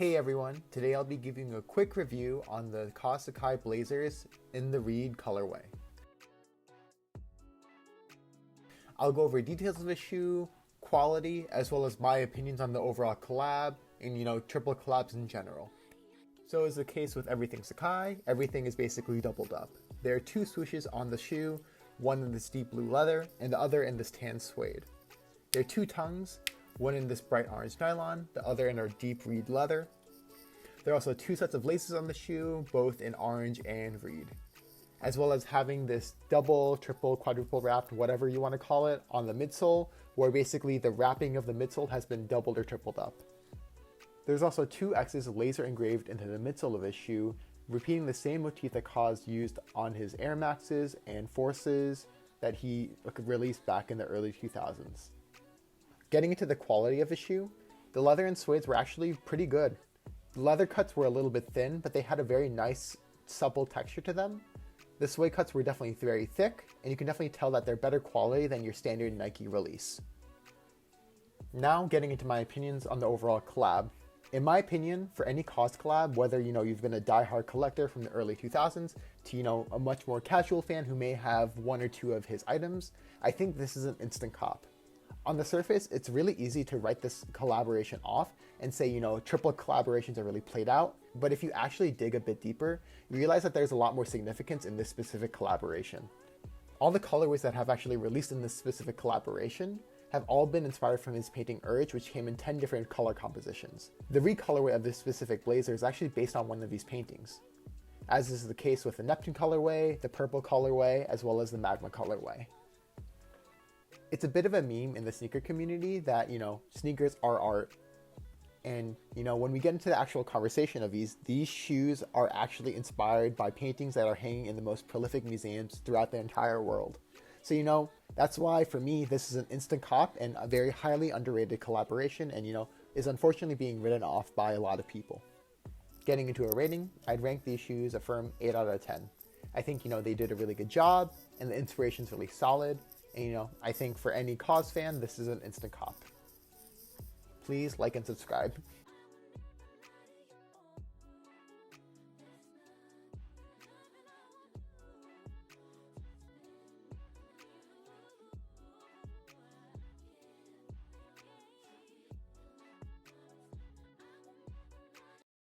Hey everyone, today I'll be giving a quick review on the Kaws Sacai blazers in the Reed colorway. I'll go over details of the shoe, quality, as well as my opinions on the overall collab, and triple collabs in general. So as the case with everything Sacai, everything is basically doubled up. There are two swooshes on the shoe, one in this deep blue leather, and the other in this tan suede. There are two tongues, one in this bright orange nylon, the other in our deep reed leather. There are also two sets of laces on the shoe, both in orange and reed, as well as having this double, triple, quadruple wrapped, whatever you want to call it, on the midsole, where basically the wrapping of the midsole has been doubled or tripled up. There's also two X's laser engraved into the midsole of his shoe, repeating the same motif that Kaws used on his Air Maxes and Forces that he released back in the early 2000s. Getting into the quality of the shoe, the leather and suedes were actually pretty good. The leather cuts were a little bit thin, but they had a very nice, supple texture to them. The suede cuts were definitely very thick, and you can definitely tell that they're better quality than your standard Nike release. Now getting into my opinions on the overall collab. In my opinion, for any Kaws collab, whether you've been a die-hard collector from the early 2000s to a much more casual fan who may have one or two of his items, I think this is an instant cop. On the surface, it's really easy to write this collaboration off and say, triple collaborations are really played out. But if you actually dig a bit deeper, you realize that there's a lot more significance in this specific collaboration. All the colorways that have actually released in this specific collaboration have all been inspired from his painting Urge, which came in 10 different color compositions. The recolorway of this specific blazer is actually based on one of these paintings, as is the case with the Neptune colorway, the purple colorway, as well as the Magma colorway. It's a bit of a meme in the sneaker community that, sneakers are art. And, when we get into the actual conversation of these shoes are actually inspired by paintings that are hanging in the most prolific museums throughout the entire world. So, that's why for me, this is an instant cop and a very highly underrated collaboration and, is unfortunately being written off by a lot of people. Getting into a rating, I'd rank these shoes a firm 8 out of 10. I think, they did a really good job and the inspiration's really solid. And, I think for any Kaws fan, this is an instant cop. Please like and subscribe.